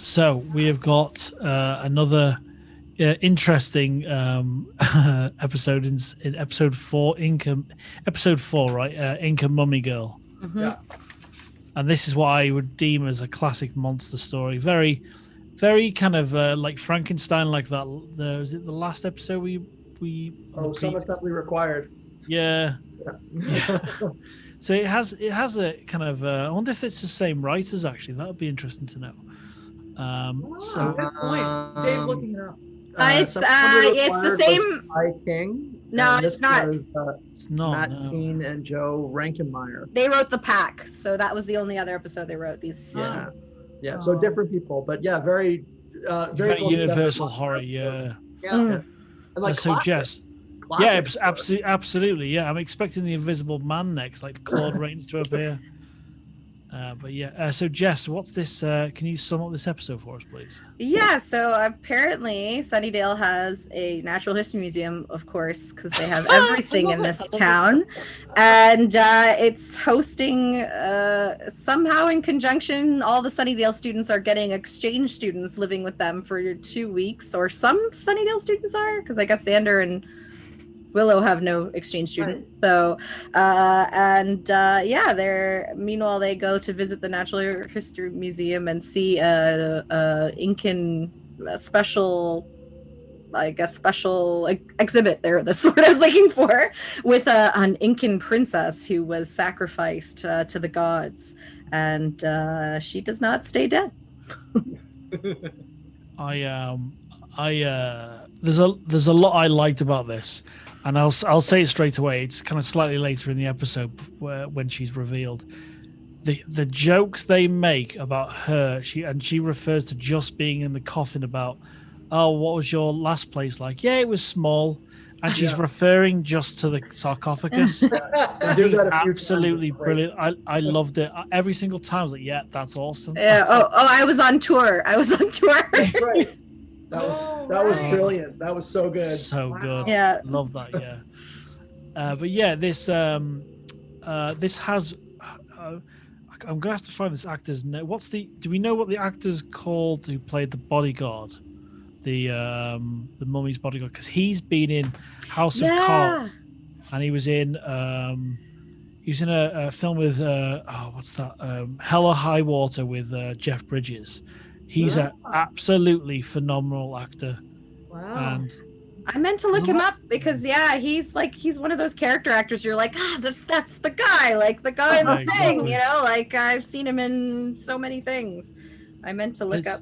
So we have got another interesting episode in episode 4, episode 4, right? Inca Mummy Girl. Mm-hmm. Yeah. And this is what I would deem as a classic monster story. Very, very kind of like Frankenstein, like that. Was it the last episode Some assembly required. Yeah. Yeah. So it has a kind of. I wonder if it's the same writers. Actually, that would be interesting to know. Good point. Dave's looking it up. It's the same. King. No, it's not. It's not. Matt Keane and Joe Rankenmeyer. They wrote The Pack, so that was the only other episode they wrote. These Yeah. two. Yeah. So different people, but yeah, very universal horror. Yeah. Yeah. And like so Jess. classic Yeah, absolutely. Yeah, I'm expecting the Invisible Man next, like Claude Rains to appear. But yeah, so Jess, what's this? Can you sum up this episode for us, please? Yeah, so apparently Sunnydale has a natural history museum, of course, because they have everything in this town. And it's hosting, somehow in conjunction, all the Sunnydale students are getting exchange students living with them for 2 weeks, or some Sunnydale students are, because I guess Xander and Willow have no exchange student. Right. So, meanwhile, they go to visit the Natural History Museum and see a Incan special exhibit there. That's what I was looking for, with an Incan princess who was sacrificed to the gods, and she does not stay dead. There's a lot I liked about this. And I'll say it straight away. It's kind of slightly later in the episode when she's revealed. The jokes they make about her, she refers to just being in the coffin about, oh, what was your last place like? Yeah, it was small. And she's referring just to the sarcophagus. Absolutely brilliant. I loved it. Every single time I was like, yeah, that's awesome. Yeah. I was on tour. Right. That was brilliant. That was so good. So good. Yeah. Love that. Yeah. But yeah, this has. I'm gonna have to find this actor's name. Do we know what the actor's called who played the bodyguard, the mummy's bodyguard? Because he's been in House of Cards, and he was in a film with what's that? Hell or High Water with Jeff Bridges. He's an absolutely phenomenal actor. Wow. And I meant to look him up because he's one of those character actors. You're like, that's the guy, like the guy in the thing, you know, like I've seen him in so many things. I meant to look up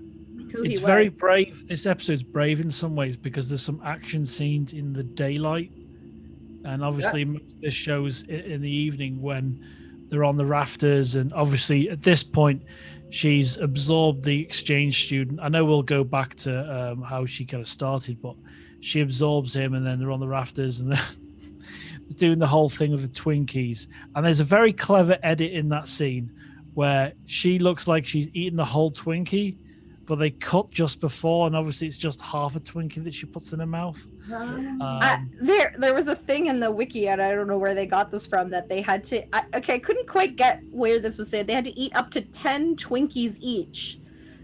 who he was. It's very brave. This episode's brave in some ways because there's some action scenes in the daylight. And obviously this shows in the evening when they're on the rafters. And obviously at this point, she's absorbed the exchange student. I know we'll go back to how she kind of started, but she absorbs him, and then they're on the rafters and they're doing the whole thing with the Twinkies. And there's a very clever edit in that scene where she looks like she's eating the whole Twinkie, but they cut just before, and obviously it's just half a Twinkie that she puts in her mouth. There was a thing in the wiki, and I don't know where they got this from, that they had to. I couldn't quite get where this was said. They had to eat up to 10 Twinkies each,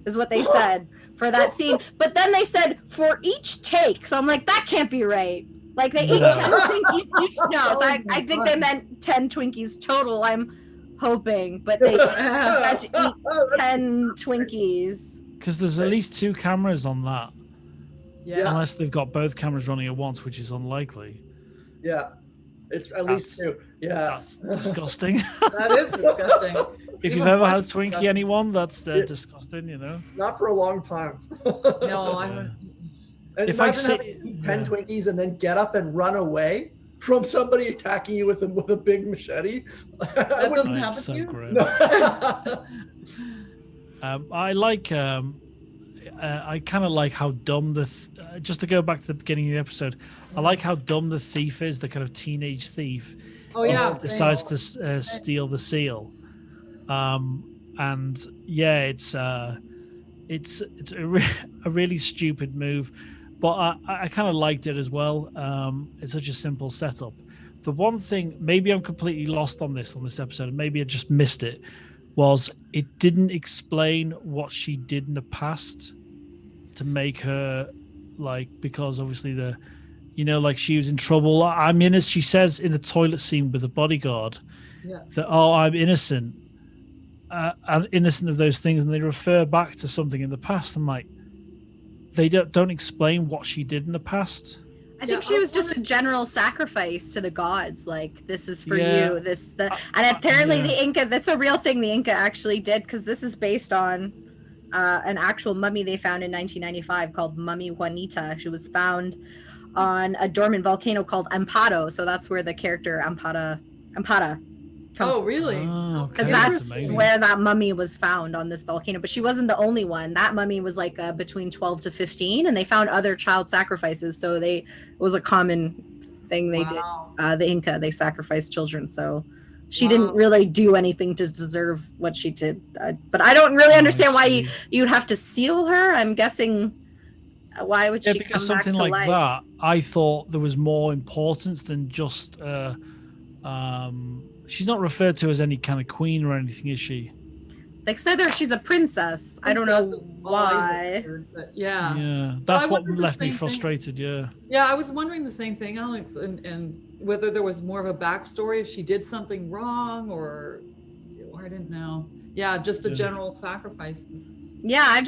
is what they said for that scene. But then they said for each take, so I'm like, that can't be right. Like they ate 10 Twinkies each. No, so I think they meant 10 Twinkies total. I'm hoping, but they had to eat 10 Twinkies. Because there's at least 2 cameras on that. Yeah. Unless they've got both cameras running at once, which is unlikely. Yeah. It's at least 2. Yeah. That's disgusting. That is disgusting. If you've ever had a Twinkie, anyone, that's disgusting, you know? Not for a long time. No, I haven't. And if I eat 10 Twinkies and then get up and run away from somebody attacking you with a big machete. That doesn't happen so to you? grim. I like. I kind of like how dumb just to go back to the beginning of the episode. I like how dumb the thief is, the kind of teenage thief. Oh yeah. Decides to steal the seal. And yeah, it's a really stupid move, but I kind of liked it as well. It's such a simple setup. The one thing, maybe I'm completely lost on this episode, and maybe I just missed it, was it didn't explain what she did in the past to make her because obviously like she was in trouble. I'm innocent. She says in the toilet scene with the bodyguard that, I'm innocent. I'm innocent of those things, and they refer back to something in the past. I'm like, they don't explain what she did in the past. I think she was just a general sacrifice to the gods. Like, this is for you. And apparently the Inca, that's a real thing the Inca actually did, because this is based on an actual mummy they found in 1995 called Mummy Juanita. She was found on a dormant volcano called Amparo. So that's where the character Ampara comes Oh, really? Because that's where that mummy was found, on this volcano. But she wasn't the only one. That mummy was like between 12 to 15, and they found other child sacrifices. So it was a common thing they did. The Inca, they sacrificed children. So she didn't really do anything to deserve what she did. But I don't really understand why you'd have to seal her. I'm guessing, why would she come because back something to like life? that, I thought there was more importance than just she's not referred to as any kind of queen or anything, is she? They said she's a princess. I don't know why. Yeah, that's what left me frustrated. Yeah, I was wondering the same thing, Alex, and whether there was more of a backstory, if she did something wrong, or I didn't know. Yeah, just a general sacrifice. Yeah, I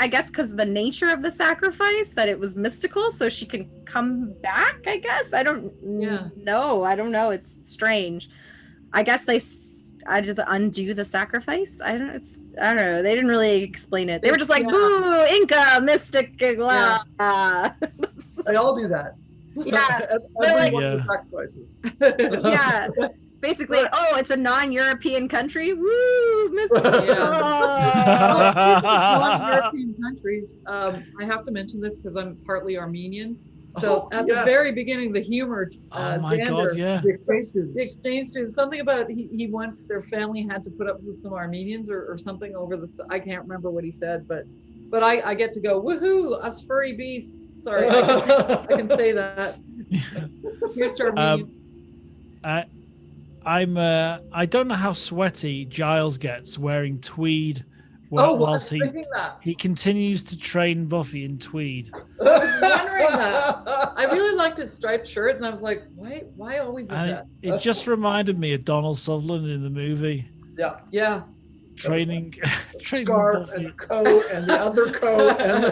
guess because the nature of the sacrifice, that it was mystical, so she can come back, I guess. I don't know. I don't know. It's strange. I guess I just undo the sacrifice. I don't know. They didn't really explain it. They were just like, boo, Inca, mystic, blah. They all do that. Yeah. Sacrifices. Yeah. Basically, it's a non-European country. Woo, mystic. Non-European countries. I have to mention this because I'm partly Armenian. So at the very beginning, the humor. Oh my God! Yeah. The exchange student. Something about he once their family had to put up with some Armenians or something over the. I can't remember what he said, but I get to go woohoo, us furry beasts. Sorry, I can say that. Here's to Armenian. I don't know how sweaty Giles gets wearing tweed. Whilst he continues to train Buffy in tweed. I was wondering that. I really liked his striped shirt, and I was like, why always that? It just reminded me of Donald Sutherland in the movie. Yeah. Training scarf Buffy. And coat and the other coat. And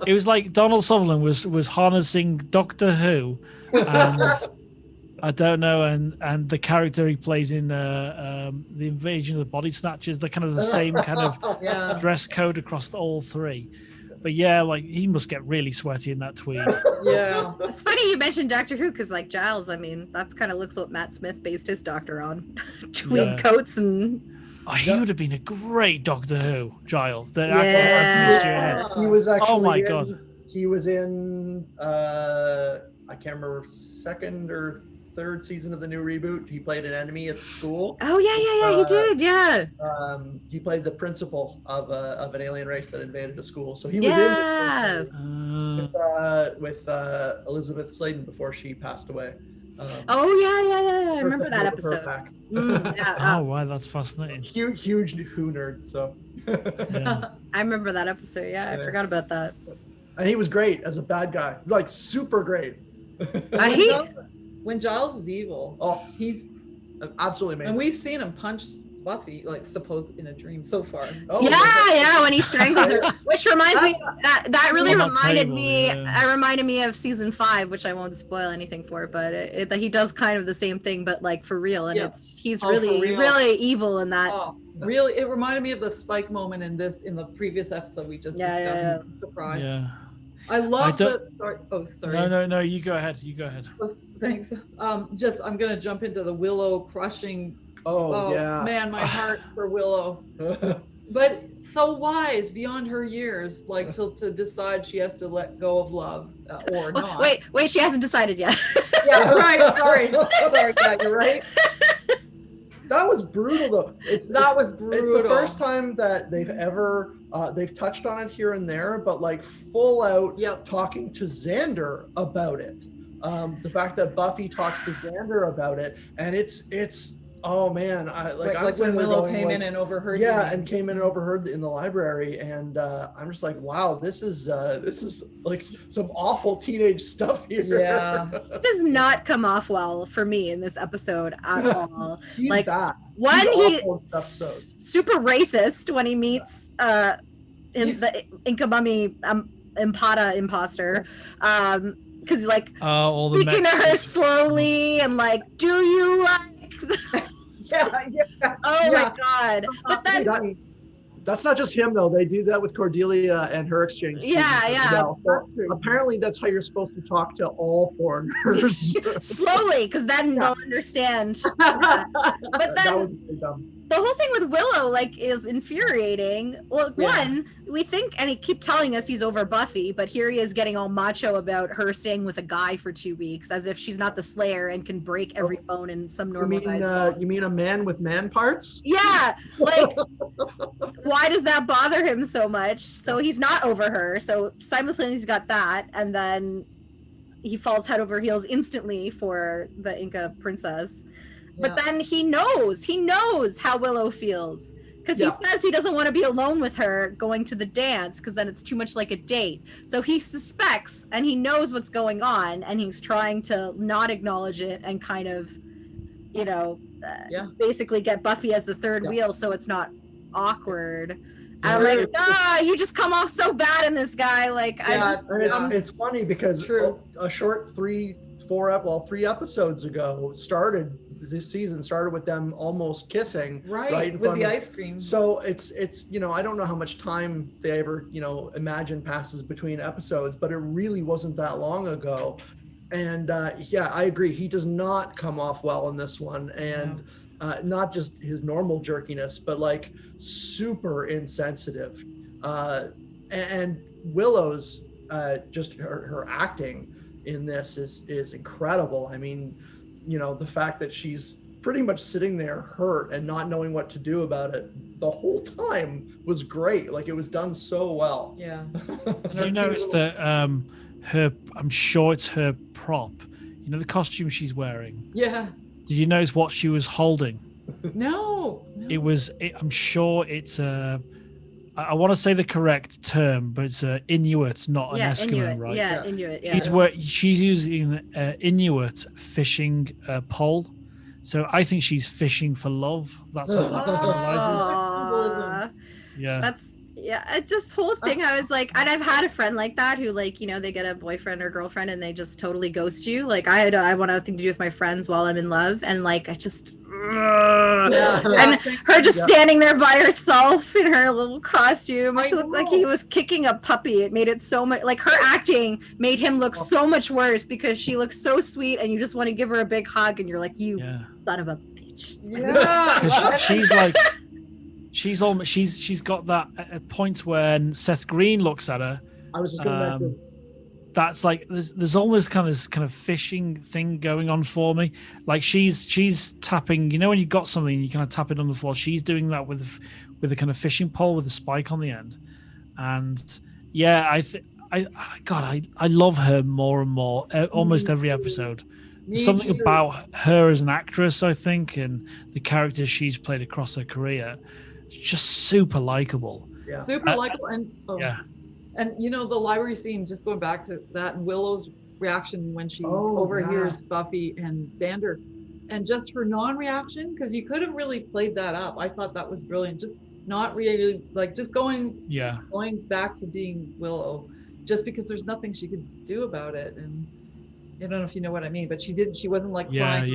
It was like Donald Sutherland was harnessing Doctor Who, and I don't know, and the character he plays in the Invasion of the Body Snatchers, they're kind of the same kind of dress code across all three. But he must get really sweaty in that tweed. Yeah. It's funny you mentioned Doctor Who, because like Giles, I mean, that's kind of looks what Matt Smith based his Doctor on. Tweed coats and... he would have been a great Doctor Who, Giles. He was actually oh my God. He was in, I can't remember, second or third season of the new reboot. He played an enemy at school. Oh yeah, he did. Yeah. He played the principal of an alien race that invaded a school. So he was in with Elizabeth Sladen before she passed away. I remember that episode. Oh wow, that's fascinating. Huge Who nerd. So. I remember that episode. Yeah, I forgot about that. And he was great as a bad guy, like super great. When Giles is evil, he's absolutely amazing. And we've seen him punch Buffy, like supposed in a dream so far. When he strangles her, which reminds me that really reminded me. It reminded me of season 5, which I won't spoil anything for, but he does kind of the same thing, but like for real, and he's really evil in that. Really, it reminded me of the Spike moment in the previous episode we just discussed. Surprise. Yeah. I love the. Sorry. No. You go ahead. Thanks. I'm gonna jump into the Willow crushing. Man, my heart for Willow. But so wise beyond her years, like to decide she has to let go of love or not. Wait, she hasn't decided yet. Yeah, right. Sorry, yeah, you're right. That was brutal, though. That was brutal. It's the first time that they've ever they've touched on it here and there, but like full out talking to Xander about it. The fact that Buffy talks to Xander about it, and it's Oh man, I'm Like sitting when there Willow going, came like, in and overheard. yeah, and came in and overheard in the library, and I'm just like, wow, this is like some awful teenage stuff here. Yeah. It does not come off well for me in this episode at all. He's like bad. one, He's he awful in this episode. super racist when he meets in the Inca Mummy imposter, because he's like all the speaking to her Mexicans. slowly and like, do you like? Yeah. Oh my god! But then That's not just him though. They do that with Cordelia and her exchange. Yeah, students as yeah. well. So apparently, that's how you're supposed to talk to all foreigners. slowly, because then they'll understand. But that then was really dumb. the whole thing with Willow like is infuriating. Well, one, we think, and he keep telling us he's over Buffy, but here he is getting all macho about her staying with a guy for 2 weeks, as if she's not the Slayer and can break every bone in some normal guy's bone. You mean a man with man parts? Yeah, like why does that bother him so much? So he's not over her. So simultaneously he's got that, and then he falls head over heels instantly for the Inca Princess. But then he knows how Willow feels, because he says he doesn't want to be alone with her going to the dance, because then it's too much like a date. So he suspects and he knows what's going on, and he's trying to not acknowledge it and kind of, basically get Buffy as the third wheel so it's not awkward. And I'm like, you just come off so bad in this guy. Like, it's funny because a short 3 episodes ago this season started with them almost kissing right in with front the of, ice cream. So it's I don't know how much time they ever imagine passes between episodes, but it really wasn't that long ago. And I agree, he does not come off well in this one, and not just his normal jerkiness, but like super insensitive. And Willow's just her acting in this is incredible. I mean, the fact that she's pretty much sitting there hurt and not knowing what to do about it the whole time was great. Like, it was done so well. Yeah. Did you notice that I'm sure it's her prop, the costume she's wearing? Yeah. Did you notice what she was holding? No. I'm sure it's I want to say the correct term, but it's Inuit, not an Eskimo, Inuit. right? Yeah, Inuit. Yeah. She's using Inuit fishing pole, so I think she's fishing for love. That's what that symbolizes. Yeah. Just whole thing. I was like, and I've had a friend like that who, like, they get a boyfriend or girlfriend and they just totally ghost you. Like, I want nothing to do with my friends while I'm in love, and like I just. And her just standing there by herself in her little costume. She looked like he was kicking a puppy. It made it so much, like, her acting made him look so much worse, because she looks so sweet and you just want to give her a big hug, and you're like, you son of a bitch. Because she's like, she's got that at point when Seth Green looks at her. I was just going to that's like there's almost kind of fishing thing going on for me. Like, she's tapping, when you got something you kind of tap it on the floor. She's doing that with a kind of fishing pole with a spike on the end. And I love her more and more almost every episode. There's something about her as an actress, I think, and the characters she's played across her career. It's just super likable. Yeah. Super likable. And the library scene, just going back to that, and Willow's reaction when she overhears Buffy and Xander, and just her non-reaction, because you could have really played that up. I thought that was brilliant. Just not really, like, just going back to being Willow, just because there's nothing she could do about it. And I don't know if you know what I mean, but she wasn't like crying,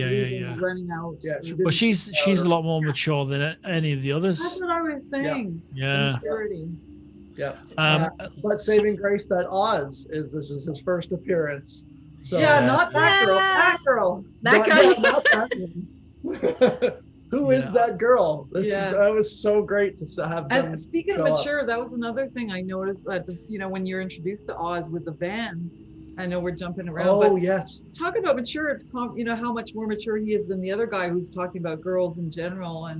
running out. Yeah, but she's a lot more mature than any of the others. That's what I was saying. Yeah. But saving grace that Oz this is his first appearance. So not that girl. That girl. That girl. Not that Who is that girl? That was so great to have them. And speaking of mature, that was another thing I noticed that when you're introduced to Oz with the van. I know we're jumping around. Oh, yes. Talk about mature. How much more mature he is than the other guy who's talking about girls in general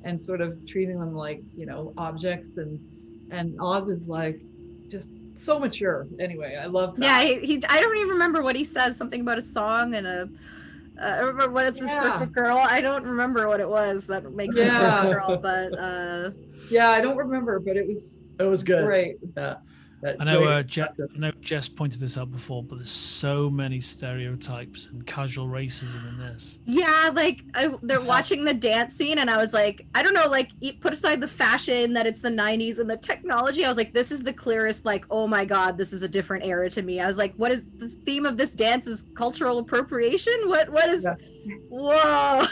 and sort of treating them like objects, and Oz is like just so mature. Anyway, I love that. Yeah, I don't even remember what he says. Something about a song and I remember what is this Yeah. perfect girl? I don't remember what it was that makes this Yeah. perfect girl, but Yeah, I don't remember, but it was good. great. Yeah. I know, Jess pointed this out before, but there's so many stereotypes and casual racism in this. yeah, like they're watching the dance scene, and I was like, I don't know, like put aside the fashion that it's the 90s and the technology. I was like, this is the clearest, like, oh my god, this is a different era to me. I was like, what is the theme of this dance? Is cultural appropriation? What is? Yeah. Whoa!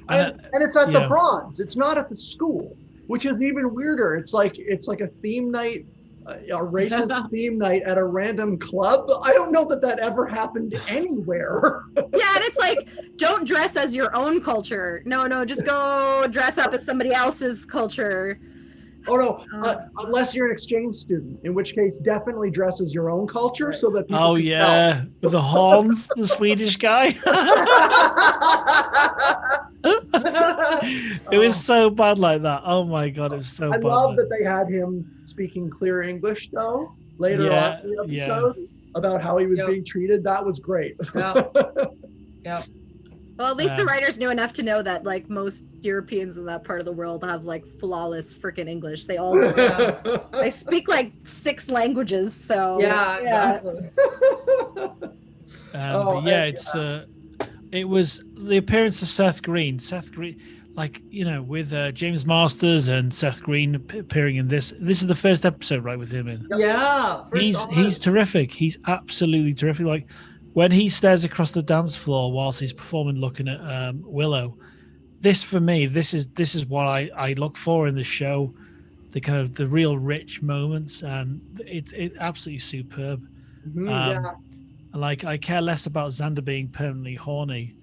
and it's at the Bronze. It's not at the school, which is even weirder. It's like a theme night, a racist theme night at a random club. I don't know that ever happened anywhere. Yeah, and it's like, don't dress as your own culture. No, just go dress up as somebody else's culture. Oh no, unless you're an exchange student, in which case definitely dress as your own culture so that people can tell. With the horns, the Swedish guy. It was so bad like that. Oh my god, it was so bad. I love that they had him speaking clear English though later on in the episode about how he was being treated. That was great. Yeah. Well, at least the writers knew enough to know that, like, most Europeans in that part of the world have, like, flawless freaking English. They all do. They speak, like, 6 languages, so... Yeah. Exactly. It was the appearance of Seth Green, like, you know, with James Masters and Seth Green appearing in this. This is the first episode, right, with him in. Yeah. He's terrific. He's absolutely terrific. Like, when he stares across the dance floor whilst he's performing, looking at Willow, this for me, this is what I look for in the show, the kind of the real rich moments, and it's absolutely superb. Like, I care less about Xander being permanently horny.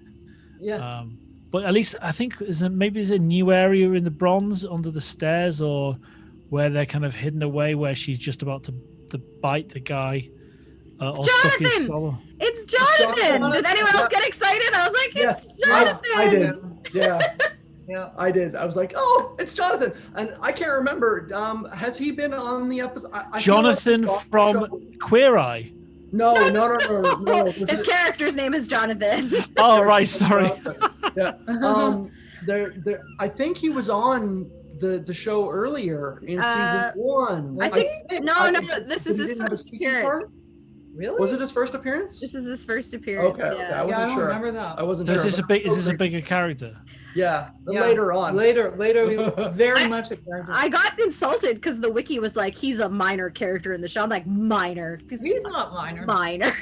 Yeah. But at least I think maybe there's a new area in the Bronze under the stairs, or where they're kind of hidden away, where she's just about to bite the guy. Jonathan! It's Jonathan! Did anyone else get excited? I was like, it's Jonathan! I did. Yeah. I did. I was like, oh, it's Jonathan. And I can't remember. Has he been on the episode? Jonathan from Queer Eye. No. His character's name is Jonathan. Oh, right. Sorry. Yeah. I think he was on the show earlier in season 1. I think no. This is his first appearance. Really? Was it his first appearance? This is his first appearance. Okay. Yeah. I wasn't sure. I don't remember that. I wasn't sure. Is this a bigger character? Yeah. Later on. Later, very much a character. I got insulted because the wiki was like, he's a minor character in the show. I'm like, minor? He's not minor. Minor.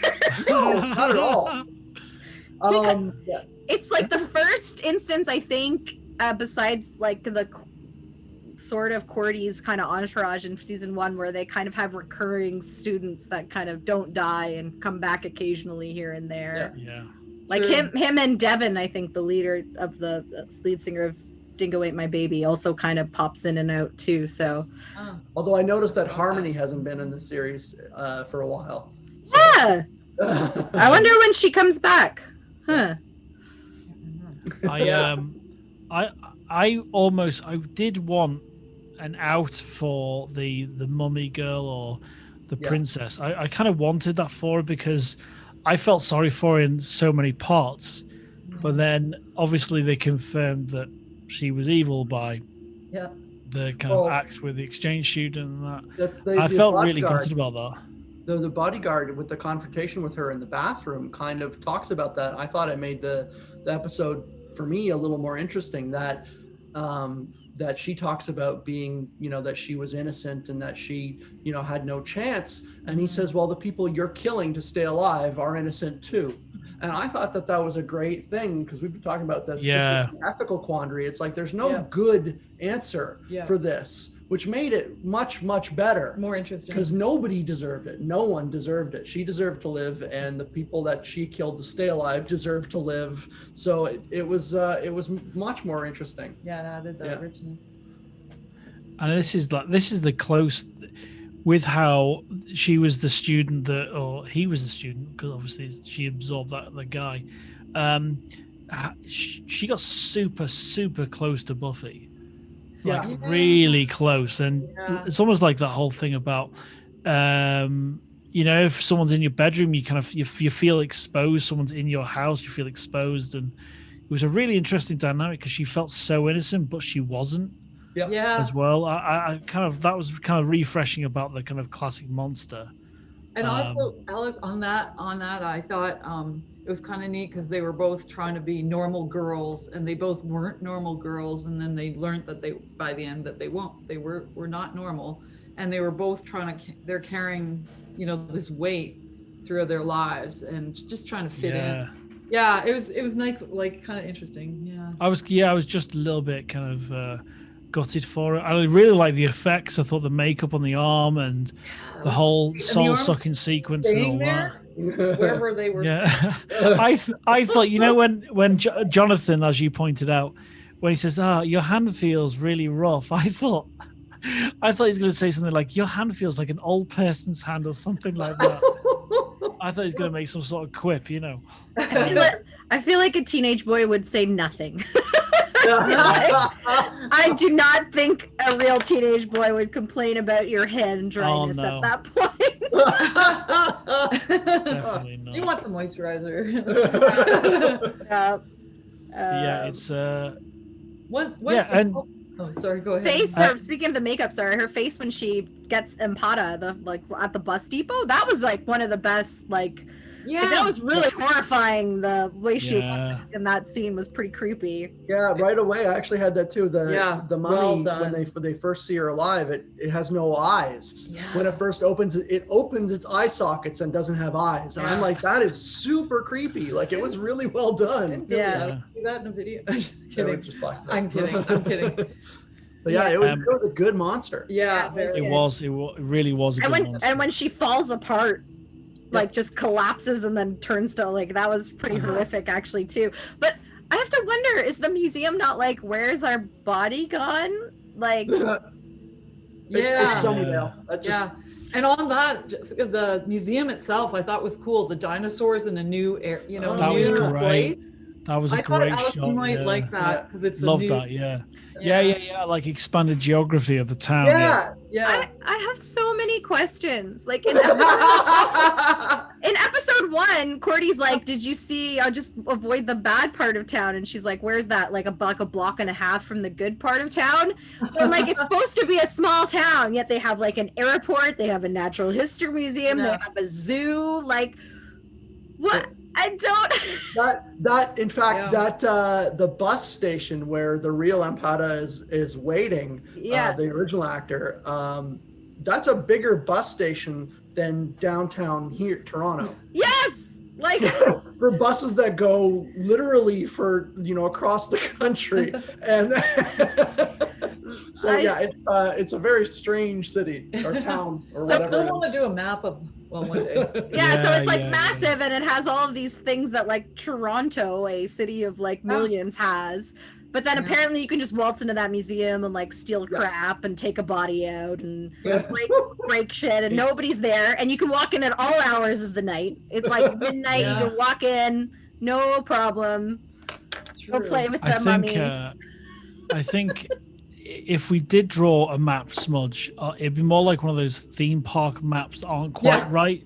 No, not at all. It's like the first instance, I think, besides like the sort of Cordy's kind of entourage in season 1, where they kind of have recurring students that kind of don't die and come back occasionally here and there. Yeah. Like him and Devin, I think the leader of the lead singer of Dingo Ain't My Baby, also kind of pops in and out too. So, although I noticed that Harmony hasn't been in the series for a while. So. Yeah. I wonder when she comes back. Huh. I did want an out for the mummy girl or the princess. I kind of wanted that for her because I felt sorry for her in so many parts, but then obviously they confirmed that she was evil by the kind of acts with the exchange student and that. I felt really gutted about that. The bodyguard with the confrontation with her in the bathroom kind of talks about that. I thought it made the episode for me a little more interesting, that that she talks about being, that she was innocent and that she, had no chance. And he says, well, the people you're killing to stay alive are innocent too. And I thought that was a great thing, because we've been talking about this. Yeah. Just an ethical quandary. It's like there's no good answer for this, which made it much, much better. More interesting. Because nobody deserved it. No one deserved it. She deserved to live, and the people that she killed to stay alive deserved to live. So it was much more interesting. Yeah, it added the richness. And this is the close with how she was the student or he was the student, because obviously she absorbed the guy. She got super, super close to Buffy. Really close. And it's almost like that whole thing about you know, if someone's in your bedroom, you kind of you feel exposed. Someone's in your house, you feel exposed, and it was a really interesting dynamic because she felt so innocent, but she wasn't. Yeah. As well, I kind of that was kind of refreshing about the kind of classic monster. And also, Alec, on that, I thought it was kind of neat because they were both trying to be normal girls, and they both weren't normal girls, and then they learned that by the end that they were not normal, and they were both they're carrying, you know, this weight through their lives and just trying to fit in. Yeah, it was nice, like kind of interesting. Yeah. I was just a little bit kind of gutted for it. I really like the effects. I thought the makeup on the arm and the whole soul-sucking sequence and all that. Wherever they were. Yeah. I thought, you know, when Jonathan, as you pointed out, when he says, your hand feels really rough, I thought he's going to say something like, your hand feels like an old person's hand or something like that. I thought he was going to make some sort of quip, you know. I feel like a teenage boy would say nothing. I do not think a real teenage boy would complain about your hand dryness at that point. Definitely not. You want the moisturizer. Yeah, it's oh, sorry, go ahead. Speaking of the makeup, her face when she gets Empata, at the bus depot, that was like one of the best, that was really horrifying. The way she looked in that scene was pretty creepy. Yeah, right away. I actually had that too. The mummy, when they first see her alive, it has no eyes. Yeah. When it first opens, it opens its eye sockets and doesn't have eyes. And I'm like, that is super creepy. Like, it was really well done. Yeah. Do that in a video. Just kidding. I'm kidding. But yeah, it was a good monster. Yeah, it really was a good monster. And when she falls apart, just collapses and then turns to that was pretty horrific actually too. But I have to wonder, is the museum not like, where's our body gone? It's Sunnydale. And on that, the museum itself, I thought was cool. The dinosaurs in a new air, that was great. That was a great shot. You might like that because it's that. Yeah, like expanded geography of the town. Yeah. I have so many questions. Like in episode 1, Cordy's like, "Did you see? I'll just avoid the bad part of town." And she's like, "Where's that? Like a block and a half from the good part of town." So I'm like, it's supposed to be a small town, yet they have like an airport, they have a natural history museum, they have a zoo. Like, what? I don't. In fact, the bus station where the real Empata is waiting, the original actor, that's a bigger bus station than downtown here, Toronto. Yes, like for buses that go literally for across the country, and so it's a very strange city or town or whatever. I still want to do a map of. Well, one day. So it's massive, and it has all of these things that like Toronto, a city of like millions, has. But then apparently you can just waltz into that museum and like steal crap and take a body out and break shit, and nobody's there, and you can walk in at all hours of the night. It's like midnight. You can walk in, no problem. Go play with the mummy. I think. If we did draw a map, Smudge, it'd be more like one of those theme park maps that aren't quite right.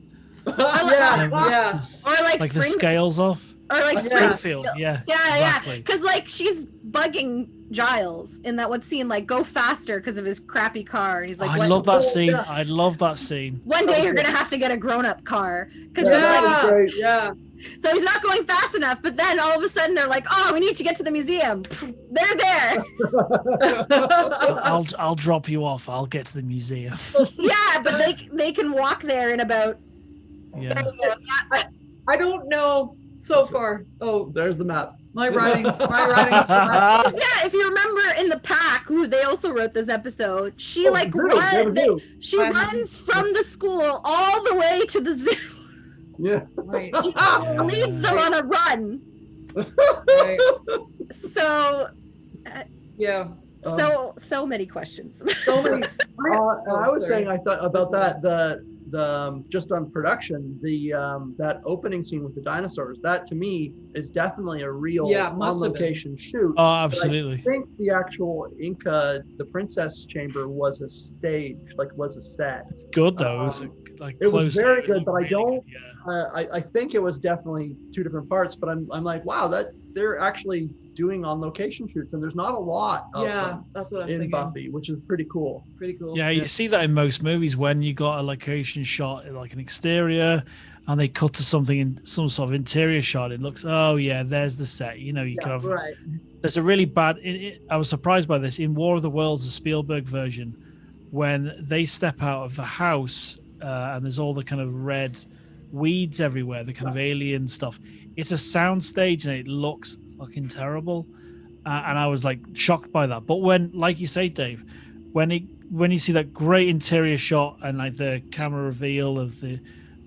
Or like the scales off. Or like Springfield. Exactly. Because like she's bugging Giles in that one scene, like, go faster because of his crappy car, and he's like, I love that scene. I love that scene. One day you're gonna have to get a grown-up car because so he's not going fast enough, but then all of a sudden they're like, oh, we need to get to the museum. They're there. I'll drop you off. I'll get to the museum. Yeah, but they can walk there in about. Yeah. I don't know so far. Oh, there's the map. My writing. Yeah, if you remember in the pack, who they also wrote this episode, she runs from the school all the way to the zoo. Yeah. Right. She leads them on a run. Right. So. Yeah. So many questions. So many. I was saying, I thought about that the just on production, that opening scene with the dinosaurs, that to me is definitely a real on location shoot. Oh, absolutely. But I think the actual Inca, the princess chamber, was a stage, was a set. Good though. like It was close. very It good, looked but I really don't. good, yeah. I think it was definitely two different parts, but I'm like, wow, that they're actually doing on location shoots, and there's not a lot of them that's what I'm in thinking. Buffy, which is pretty cool. Pretty cool. Yeah, you see that in most movies when you got a location shot, like an exterior, and they cut to something in some sort of interior shot. It looks, oh yeah, there's the set. You know, you can have. Right. There's a really bad. I was surprised by this in War of the Worlds, the Spielberg version, when they step out of the house and there's all the kind of red weeds everywhere, the kind of alien stuff. It's a sound stage and it looks fucking terrible, and I was like shocked by that. But when, like you say, Dave, when you see that great interior shot and like the camera reveal of the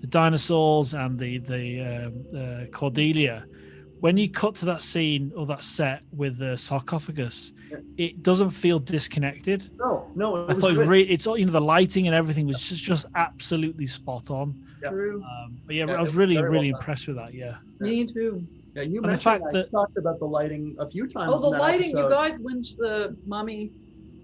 dinosaurs and the Cordelia, when you cut to that scene or that set with the sarcophagus, it doesn't feel disconnected. No, I thought it was really, it's all, the lighting and everything was just absolutely spot on. True. But yeah, I was really impressed with that. Yeah. Me too. Yeah, you And the mentioned fact that, that- you talked about the lighting a few times. Oh, the in that lighting! episode. You guys winched the mummy.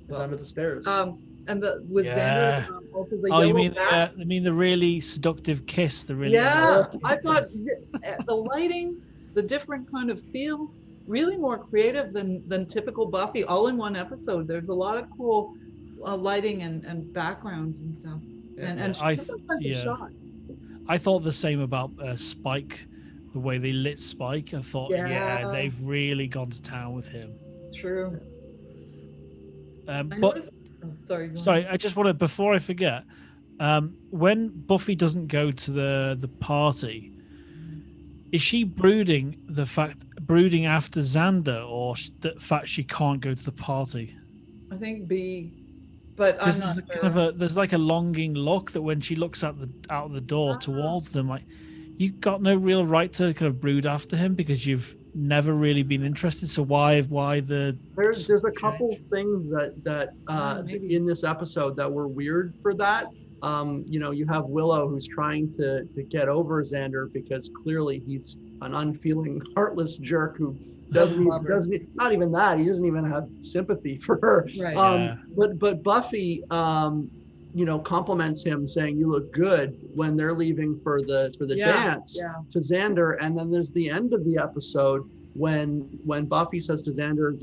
Is under the stairs. And with Yeah. Xander, also the Oh, you yellow mean bat. the really seductive kiss? The really Yeah, I thought the lighting, the different kind of feel, really more creative than typical Buffy. All in one episode. There's a lot of cool lighting and backgrounds and stuff. And yeah. shot. I thought the same about Spike, the way they lit Spike. I thought, yeah, they've really gone to town with him. True. But sorry, I just want to, before I forget, when Buffy doesn't go to the party, is she brooding after Xander, or the fact she can't go to the party? I think B, but I'm not there's there's like a longing look that when she looks out the door towards them, like, you got no real right to kind of brood after him because you've never really been interested. So why there's a couple things that in this episode that were weird for that. You have Willow who's trying to get over Xander because clearly he's an unfeeling, heartless jerk who doesn't not even that, he doesn't even have sympathy for her. Right. But Buffy compliments him saying you look good when they're leaving for the dance to Xander, and then there's the end of the episode when Buffy says to Xander,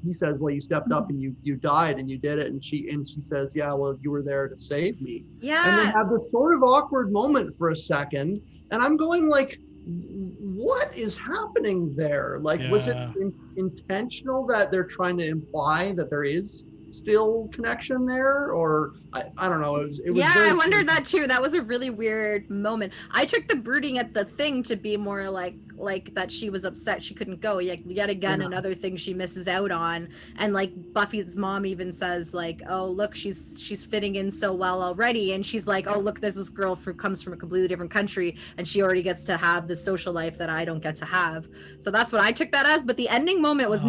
he says, well, you stepped up and you died and you did it, and she says, yeah, well, you were there to save me. Yeah. And they have this sort of awkward moment for a second, and I'm going like, what is happening there? Like, was it intentional that they're trying to imply that there is still connection there, or I don't know. It was I wondered that too. That was a really weird moment. I took the brooding at the thing to be more like that she was upset she couldn't go, yet again another thing she misses out on. And like Buffy's mom even says like, oh look, she's fitting in so well already, and she's like, oh look, there's this girl who comes from a completely different country and she already gets to have the social life that I don't get to have. So that's what I took that as. But the ending moment was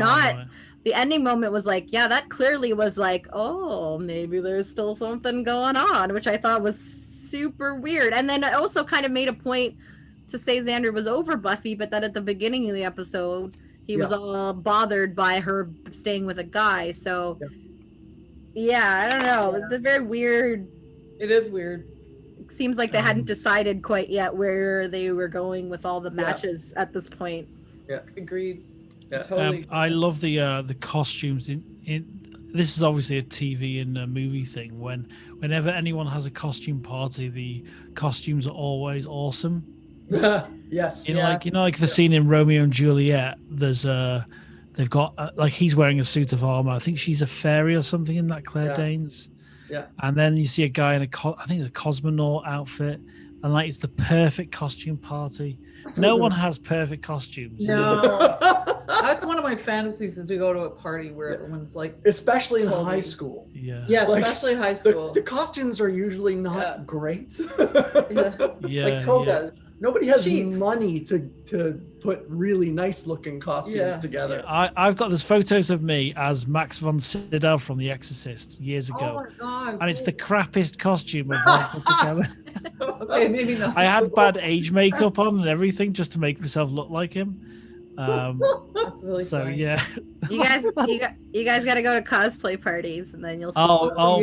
the ending moment was like, yeah, that clearly was like, oh, maybe there's still something going on, which I thought was super weird. And then it also kind of made a point to say Xander was over Buffy, but that at the beginning of the episode, he was all bothered by her staying with a guy. So, I don't know. It's a very weird. It is weird. It seems like they hadn't decided quite yet where they were going with all the matches at this point. Yeah, agreed. Yeah. Totally. I love the costumes in this is obviously a TV and a movie thing. Whenever anyone has a costume party, the costumes are always awesome. Yes. Like the scene in Romeo and Juliet. There's they've got like he's wearing a suit of armor. I think she's a fairy or something in that, Claire Danes. Yeah. And then you see a guy in a cosmonaut outfit, and like it's the perfect costume party. No one has perfect costumes. No. That's one of my fantasies, is to go to a party where everyone's like, especially in high school. Yeah, especially high school. The costumes are usually not great. Like togas. Nobody has money to put really nice looking costumes together. I've got these photos of me as Max von Sydow from The Exorcist years ago. Oh my god! And it's the crappiest costume I've ever put together. Okay, maybe not. I had bad age makeup on and everything just to make myself look like him. That's really So funny. yeah. You guys got to go to cosplay parties, and then you'll see.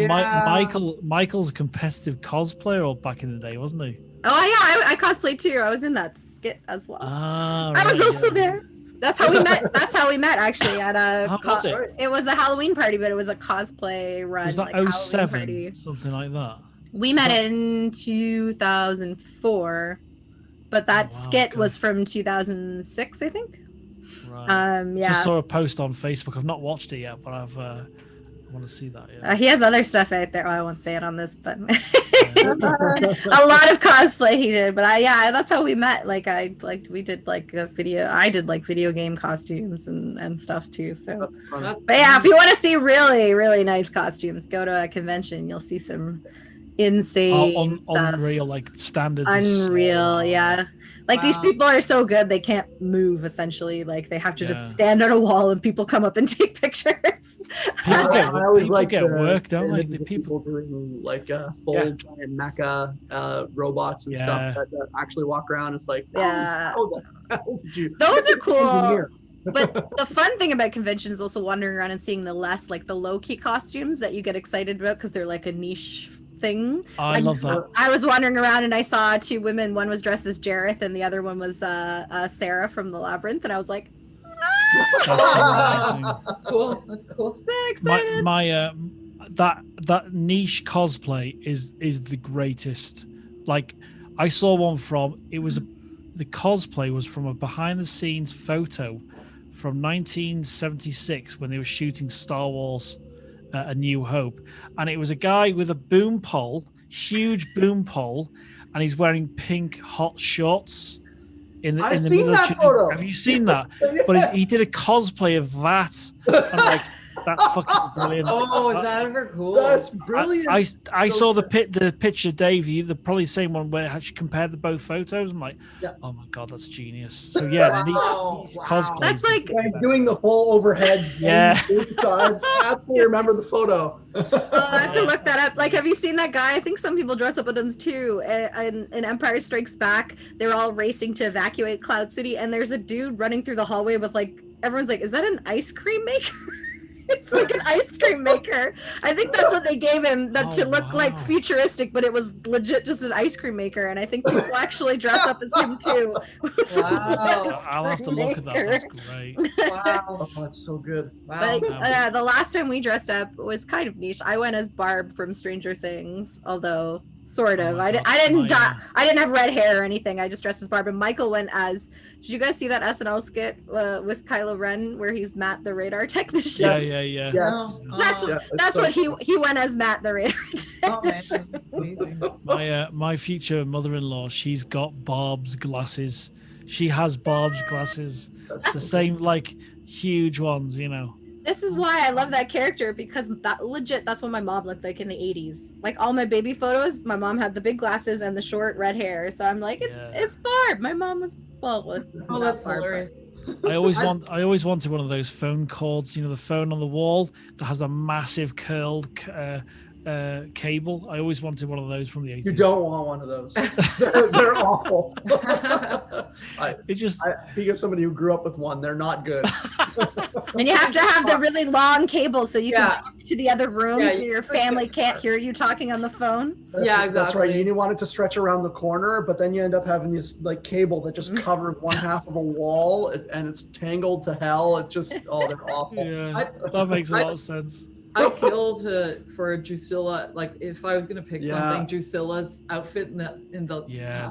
yeah. Michael's a competitive cosplayer back in the day, wasn't he? Oh yeah, I cosplayed too. I was in that skit as well. Ah, I was right, also yeah. there. That's how we met. That's how we met actually at a. How was it? It was a Halloween party, but it was a cosplay run. Was that like, Halloween 07? party. Something like that. We met in 2004, but that skit was from 2006, I think. Right. Yeah. Just saw a post on Facebook. I've not watched it yet, but I want to see that. Yeah. He has other stuff out there. Oh, I won't say it on this, but a lot of cosplay he did. But yeah, that's how we met. We did like a video. I did like video game costumes and stuff too. So, but yeah, if you want to see really, really nice costumes, go to a convention. You'll see some insane stuff. Unreal, like standards. Unreal, yeah. Like these people are so good they can't move. Essentially, like they have to just stand on a wall and people come up and take pictures. People get work, don't they? The people doing like full giant mecha robots and stuff that actually walk around. It's like, how the hell did you? Those are cool. But the fun thing about conventions is also wandering around and seeing the low key costumes that you get excited about because they're like a niche thing. I love that. I was wandering around and I saw two women. One was dressed as Jareth and the other one was Sarah from the Labyrinth, and I was like, that's amazing. Cool. That's cool. So excited. My that niche cosplay is the greatest. Like I saw one the cosplay was from a behind the scenes photo from 1976 when they were shooting Star Wars A New Hope, and it was a guy with a boom pole, huge boom pole, and he's wearing pink hot shorts. I've seen that photo. Have you seen that? Yeah. But he did a cosplay of that. I'm like, that's fucking brilliant. Oh, is that ever cool? That's brilliant. I saw the picture, Dave. The probably same one where I compared the both photos. I'm like, oh my god, that's genius. So yeah, cosplay. That's like doing the full overhead. Yeah. Inside. I absolutely remember the photo. I have to look that up. Like, have you seen that guy? I think some people dress up with him too. In Empire Strikes Back, they're all racing to evacuate Cloud City, and there's a dude running through the hallway with like, everyone's like, is that an ice cream maker? It's like an ice cream maker. I think that's what they gave him to look like futuristic, but it was legit just an ice cream maker. And I think people actually dress up as him too. Wow. I'll have to look at that. That's great. Wow. Oh, that's so good. Wow. But the last time we dressed up was kind of niche. I went as Barb from Stranger Things, although sort of. I didn't have red hair or anything. I just dressed as Barb. And Michael went as. Did you guys see that SNL skit with Kylo Ren where he's Matt the radar technician? Yeah. Yes. That's what he went as, Matt the radar technician. Oh, man. My future mother-in-law, she's got Barb's glasses. She has Barb's glasses. It's the same, like huge ones, you know. This is why I love that character, because that's what my mom looked like in the 80s. Like all my baby photos, my mom had the big glasses and the short red hair. So I'm like, it's Barb. My mom was that's hilarious. I always wanted one of those phone cords, you know, the phone on the wall that has a massive curled cable. I always wanted one of those from the 80s. You don't want one of those. They're awful. Because somebody who grew up with one, they're not good. And you have to have the really long cable so you can walk to the other room so your family can't hear you talking on the phone. Exactly. That's right. You didn't want it to stretch around the corner, but then you end up having this like cable that just covers one half of a wall and it's tangled to hell. It just, they're awful. Yeah, that makes a lot of sense. I killed for Drusilla. Like if I was gonna pick something, Drusilla's outfit in the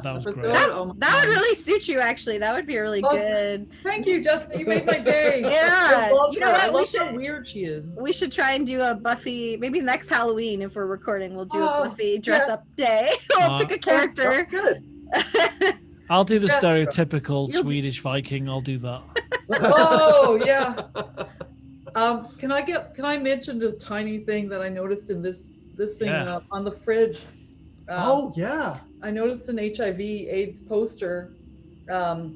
that was episode. great. That would really suit you, actually. That would be really good. Thank you, Jessica. You made my day. Yeah, you know what? How weird she is. We should try and do a Buffy. Maybe next Halloween, if we're recording, we'll do a Buffy dress up day. We'll pick a character. Good. I'll do the stereotypical Swedish Viking. I'll do that. Oh yeah. Can I mention the tiny thing that I noticed in this thing on the fridge? I noticed an HIV/AIDS poster, so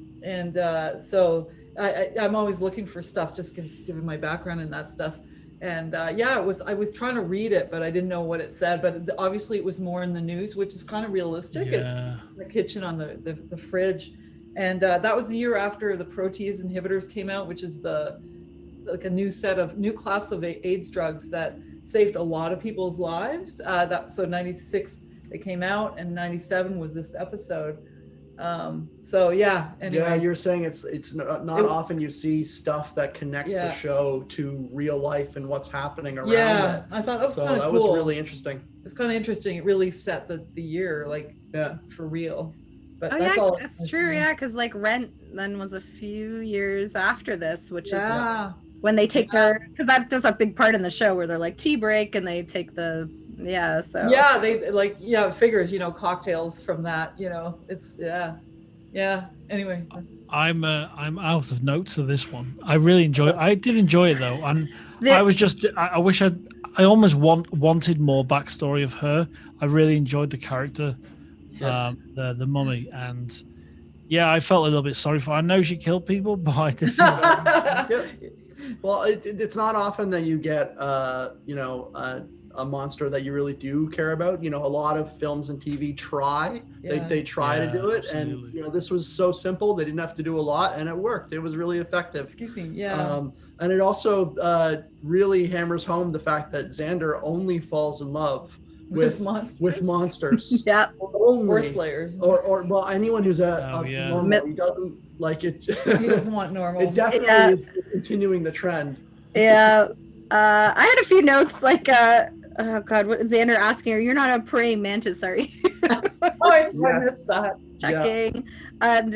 I'm always looking for stuff, just given my background in that stuff. And I was trying to read it, but I didn't know what it said. But obviously, it was more in the news, which is kind of realistic. Yeah. It's the kitchen on the fridge. And that was the year after the protease inhibitors came out, which is a new class of AIDS drugs that saved a lot of people's lives. So 96 they came out, and 97 was this episode. So yeah. Anyway. Yeah, you're saying it's not often you see stuff that connects a show to real life and what's happening around it. I thought that was kind of cool. That was really interesting. It's kind of interesting. It really set the year, like, for real. But that's true. Yeah, because like Rent then was a few years after this, which is when they take their, because that's a big part in the show where they're like tea break and they take the they like it figures, cocktails from that, it's anyway. I'm out of notes for this one. I did enjoy it though, and I wish I almost wanted more backstory of her. I really enjoyed the character, the mummy, and I felt a little bit sorry for her. I know she killed people, but I didn't. Well, it's not often that you get a monster that you really do care about. A lot of films and TV try. They try to do it, absolutely. And this was so simple. They didn't have to do a lot, and it worked. It was really effective. Excuse me. Yeah. And it also really hammers home the fact that Xander only falls in love with monsters. Yeah. Or slayers. Or well, anyone who's normal. He doesn't like it. He doesn't want normal. It definitely is continuing the trend. Yeah. I had a few notes like oh God, what is Xander asking her? You're not a praying mantis, are you? I missed that. Checking. And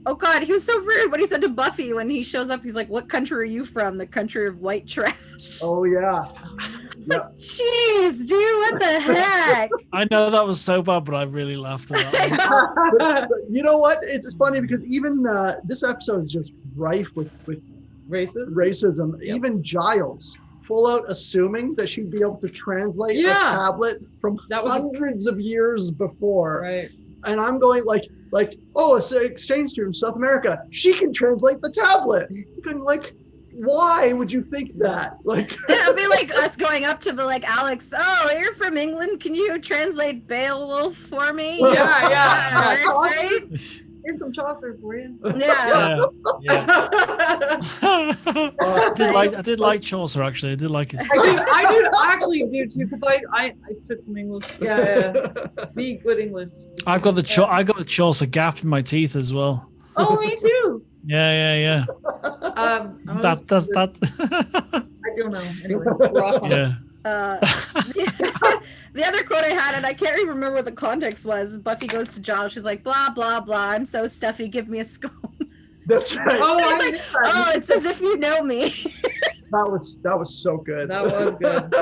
oh God, he was so rude when he said to Buffy when he shows up, he's like, what country are you from? The country of white trash. Oh yeah. It's like, jeez, dude, what the heck? I know that was so bad, but I really laughed at that. but you know what? It's funny because even this episode is just rife with racism. Yep. Even Giles, full out assuming that she'd be able to translate a tablet from hundreds of years before. Right. And I'm going like, oh, it's an exchange student from South America. She can translate the tablet. You can why would you think that? It'll be like us going up to Alex, oh, you're from England. Can you translate Beowulf for me? Yeah. Right? Here's some Chaucer for you. Yeah. I did like Chaucer, actually. I did like his. I actually do too, because I took some English. Yeah. Be good English. I got the Chaucer gap in my teeth as well. Oh, me too. Yeah. That's that. I don't know. Anyway, we're off on the other quote I had, and I can't even remember what the context was. Buffy goes to Giles. She's like, blah, blah, blah. I'm so stuffy. Give me a scone. That's right. It's as if you know me. That was so good. That was good.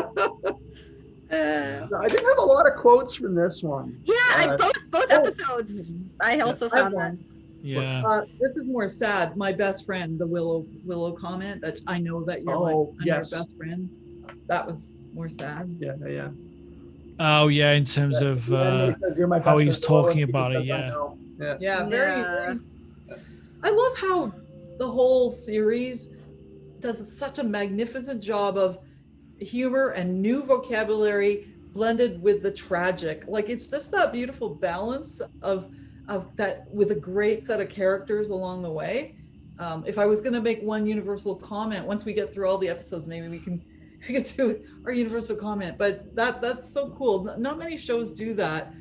I didn't have a lot of quotes from this one. Yeah, both episodes. I also found that. Yeah. This is more sad. My best friend, the Willow comment that I know that you're I'm your best friend. That was more sad. Yeah. Oh yeah, in terms of how he was talking about it. Yeah. Very. I love how the whole series does such a magnificent job of humor and new vocabulary blended with the tragic. It's just that beautiful balance of that with a great set of characters along the way. If I was going to make one universal comment, once we get through all the episodes, maybe we can do our universal comment. But that's so cool. Not many shows do that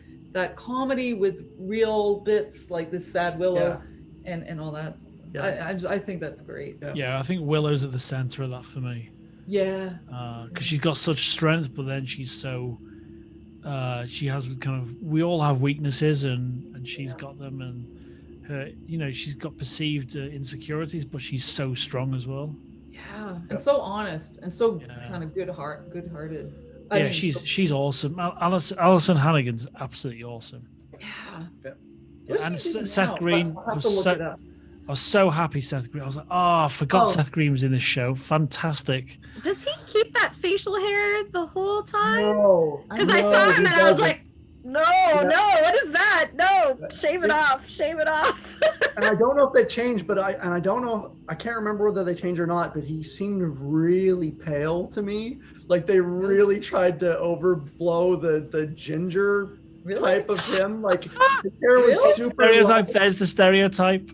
comedy with real bits like this sad Willow and all that. I think that's great. Yeah, I think Willow's at the center of that for me. Yeah. Because she's got such strength, but then she's so she has we all have weaknesses, and she's got them, and her, she's got perceived insecurities, but she's so strong as well. Yeah, and so honest, and so kind of good-hearted. She's awesome. Alison Hannigan's absolutely awesome. Yeah. And Seth Green I was so happy Seth Green. I was like, I forgot Seth Green was in this show. Fantastic. Does he keep that facial hair the whole time? No. Because I saw him and I was like, no, what is that? No, shave it off. And I don't know if they changed, but I don't know, I can't remember whether they changed or not, but he seemed really pale to me. Like they really tried to overblow the ginger Really? type of him. Like his hair was Really? super Stereotype. long. There's the stereotype.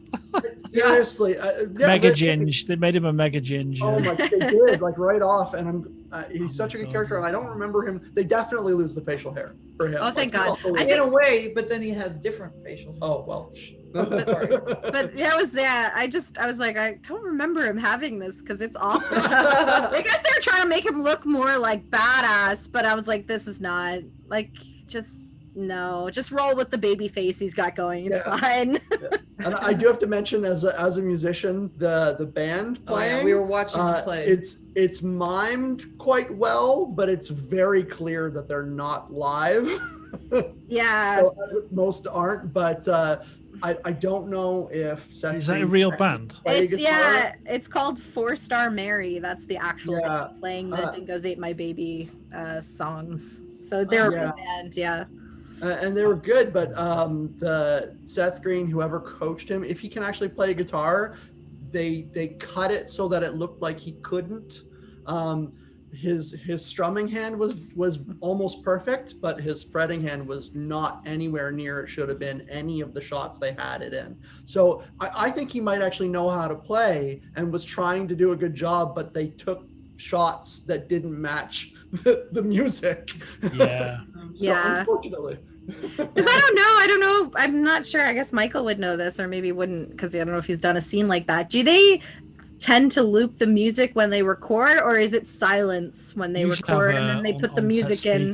Seriously, Mega ginge. They made him a mega ginge. Oh my, they did, like right off, and he's Oh such a my good God, character, and I don't remember him. They definitely lose the facial hair for him. Oh, thank God. totally. In a way, but then he has different facial hair. Oh well. Sorry. But that was I was like, I don't remember him having this because it's awful. I guess they were trying to make him look more like badass, but I was like, this is not like just roll with the baby face he's got going. It's fine. And I do have to mention, as a musician, the band playing. We were watching him play. It's mimed quite well, but it's very clear that they're not live. Yeah. So, most aren't, but I don't know if Seth Is that a Green real can band? play guitar. It's called 4-Star Mary. That's the actual band playing the Dingoes Ate My Baby songs. So they're a band, and they were good, but the Seth Green, whoever coached him, if he can actually play a guitar, they cut it so that it looked like he couldn't. His strumming hand was almost perfect, but his fretting hand was not anywhere near it should have been any of the shots they had it in. So I think he might actually know how to play and was trying to do a good job, but they took shots that didn't match the music. Yeah. Unfortunately. Because I don't know. I'm not sure. I guess Michael would know this, or maybe wouldn't, because I don't know if he's done a scene like that. Do they tend to loop the music when they record, or is it silence when they record and then they put the music in?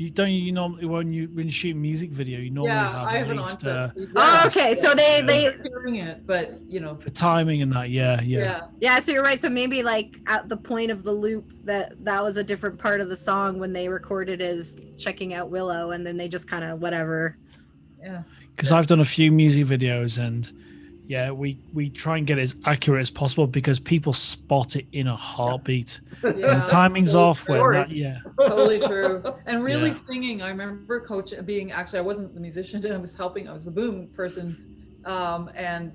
You normally when you shoot a music video, you normally have I at have least an oh, okay. So they hearing it, but for timing and that. Yeah. So you're right. So maybe like at the point of the loop, that was a different part of the song when they recorded as checking out Willow, and then they just kind of whatever. Yeah. Because I've done a few music videos, and we try and get it as accurate as possible because people spot it in a heartbeat. And the timing's off when that, Totally true. And really singing, I remember I wasn't the musician, and I was helping, I was the boom person. And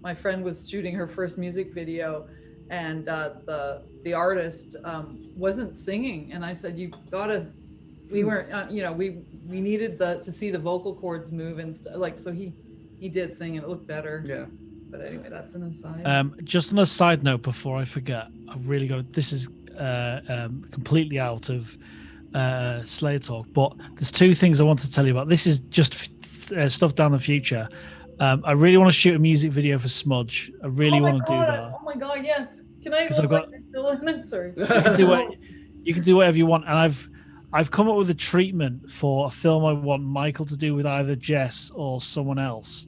my friend was shooting her first music video, and the artist wasn't singing. And I said, you gotta, we weren't, we needed to see the vocal cords move and so he did sing and it looked better. Yeah. But anyway, that's an aside. Just on a side note, before I forget, I've really got this is completely out of Slayer talk, but there's two things I want to tell you about. This is just stuff down the future. I really want to shoot a music video for Smudge. I really want to do that. Oh my God, yes. Can I? Sorry. You can do whatever you want, and I've come up with a treatment for a film I want Michael to do with either Jess or someone else.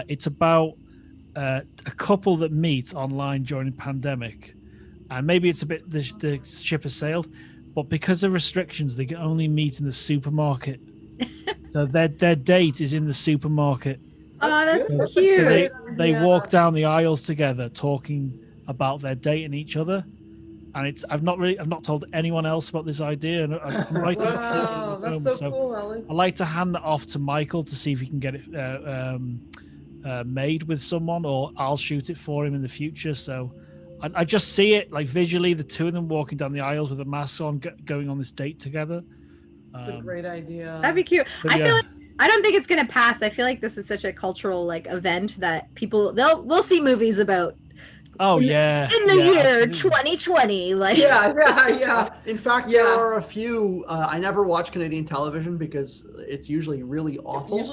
It's about a couple that meet online during a pandemic, and maybe it's a bit the ship has sailed, but because of restrictions, they can only meet in the supermarket. So their date is in the supermarket. That's cute. So they walk down the aisles together, talking about their date and each other. And I've not told anyone else about this idea, and I'm writing it. Wow, that's so cool, Alex. I'd like to hand that off to Michael to see if he can get it made with someone, or I'll shoot it for him in the future. So I just see it like visually, the two of them walking down the aisles with a mask on, going on this date together. That's a great idea. That'd be cute. I feel like I don't think it's gonna pass. I feel like this is such a cultural event that we'll see movies about. Oh in the year absolutely. 2020, yeah. In fact, there are a few. I never watch Canadian television because it's usually really awful.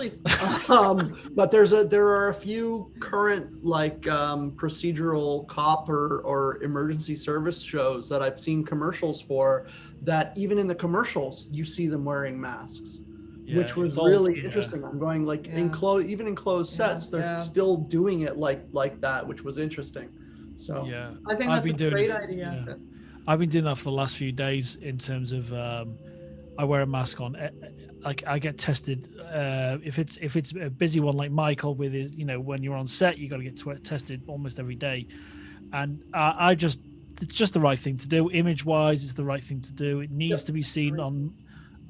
But there are a few current procedural cop or emergency service shows that I've seen commercials for. That even in the commercials, you see them wearing masks. Yeah, which was really interesting. I'm going even in closed sets, they're still doing it like that, which was interesting. So I think that's a great idea. Yeah. I've been doing that for the last few days in terms of I wear a mask on. I get tested if it's a busy one like Michael with his, when you're on set, you got to get tested almost every day, and it's just the right thing to do. Image wise, it's the right thing to do. It needs to be seen on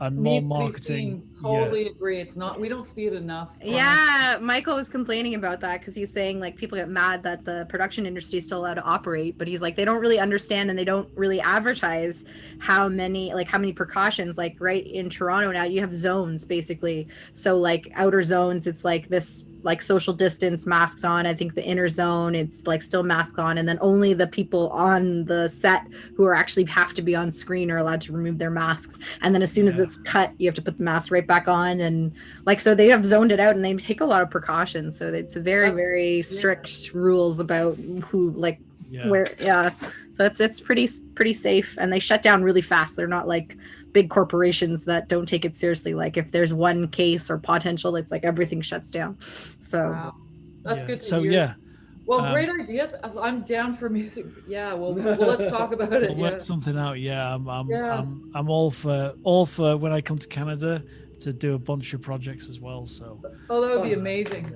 and more Needs to be marketing. seen. Totally agree. It's not. We don't see it enough. Yeah, Michael was complaining about that because he's saying like people get mad that the production industry is still allowed to operate, but he's like they don't really understand and they don't really advertise how many precautions. Like right in Toronto now, you have zones basically. So like outer zones, it's like this like social distance, masks on. I think the inner zone, it's like still masks on, and then only the people on the set who are actually have to be on screen are allowed to remove their masks. And then as soon as it's cut, you have to put the mask right back on, and like so they have zoned it out and they take a lot of precautions. So it's a very strict rules about who like where so it's pretty safe, and they shut down really fast. They're not like big corporations that don't take it seriously. Like if there's one case or potential, it's like everything shuts down. So that's good to so hear. Well, great ideas. I'm down for music. Yeah, well let's talk about it. We'll work something out. I'm all for when I come to Canada to do a bunch of projects as well. So that would be amazing.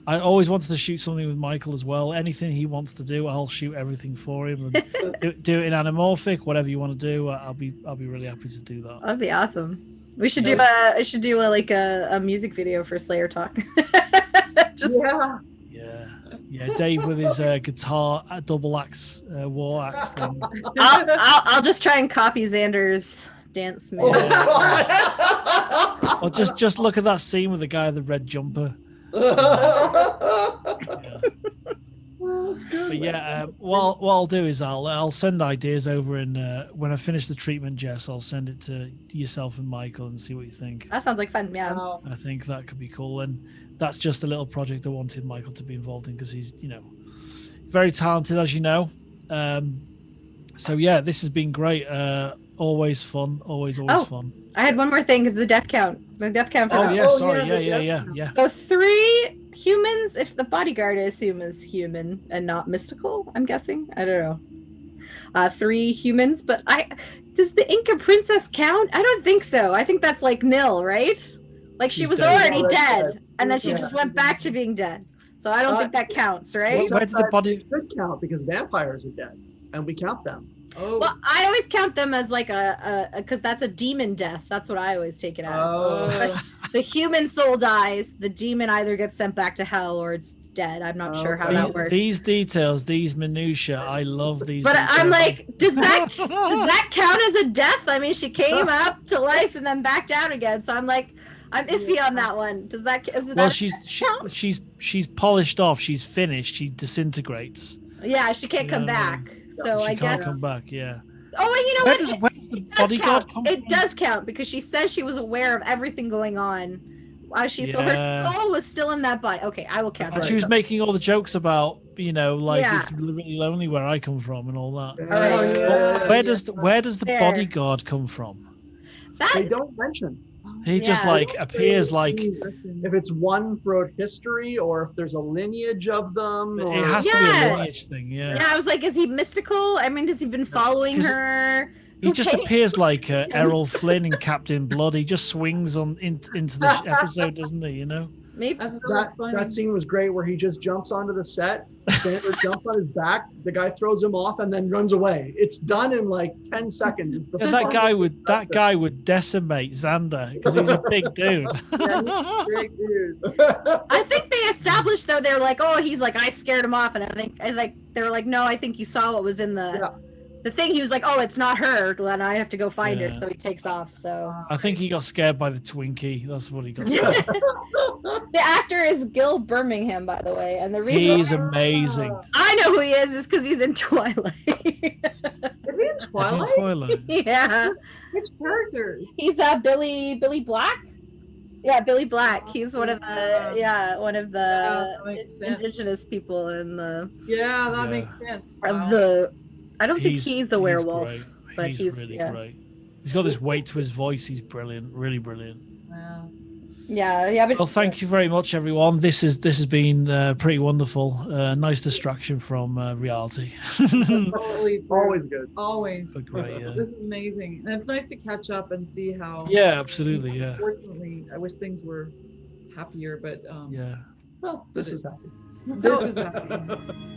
I always wanted to shoot something with Michael as well. Anything he wants to do, I'll shoot everything for him and do it in anamorphic, whatever you want to do. I'll be really happy to do that. That'd be awesome. We should do a music video for Slayer Talk. Yeah, Dave with his guitar double axe war axe thing. I'll just try and copy Xander's dance move. Or just look at that scene with the guy in the red jumper. But what I'll do is I'll send ideas over, and when I finish the treatment, Jess, I'll send it to yourself and Michael and see what you think. That sounds like fun. Yeah, I think that could be cool, and that's just a little project I wanted Michael to be involved in because he's very talented, as you know. So yeah, this has been great. Always fun. Always fun. I had one more thing, is the death count. The death count for that. Yeah. So 3 humans, if the bodyguard I assume is human and not mystical, I'm guessing. I don't know. 3 humans, but does the Inca Princess count? I don't think so. I think that's like nil, right? Like she was already dead, and then she just went back to being dead. So I don't think that counts, right? Where did the body count? Because vampires are dead, and we count them. Oh. Well, I always count them as like because that's a demon death. That's what I always take it as. The human soul dies, the demon either gets sent back to hell or it's dead. I'm not sure how that works. These details, these minutiae, I love these. But details. I'm like, does that count as a death? I mean, she came up to life and then back down again. So I'm like, I'm iffy on that one. Does that? Well, she's polished off. She's finished. She disintegrates. Yeah, she can't come back. So I guess. She can't come back. Yeah. Oh, and you know what? Where does the bodyguard come from? It does count because she says she was aware of everything going on. So her soul was still in that body. Okay, I will count. And she was making all the jokes about, it's really lonely where I come from and all that. Where does the bodyguard come from? They don't mention. He just appears like if it's one throughout history or if there's a lineage of them. It has to be a lineage thing, Yeah, I was like, is he mystical? I mean, has he been following her? He just appears like Errol Flynn in Captain Blood. He just swings into the episode, doesn't he? Maybe that scene was great where he just jumps onto the set, Xander jumps on his back, the guy throws him off and then runs away. It's done in like 10 seconds. And that guy would decimate Xander because he's a big dude. Yeah, he's a big dude. I think they established though, they're like, oh, he's like, I scared him off, and they were like, no, I think he saw what was in the thing. He was like, oh, it's not her, Glenn, I have to go find her. So he takes off. So I think he got scared by the Twinkie. That's what he got scared. The actor is Gil Birmingham, by the way, and the reason he's amazing. I know who he is because he's in Twilight. Is he in Twilight? Is he in Twilight? Yeah. Which characters? He's Billy Black. Yeah, Billy Black. He's one of the indigenous people in the. Yeah, that makes sense. I don't think he's a werewolf, but he's really great. He's got this weight to his voice. He's brilliant, really brilliant. Wow. Yeah. Well, thank you very much, everyone. This has been pretty wonderful. Nice distraction from reality. Totally, always good. Always. Great, yeah. This is amazing, and it's nice to catch up and see how. Yeah, absolutely. Yeah. Unfortunately, I wish things were happier, but Well, this is happy. This is happy.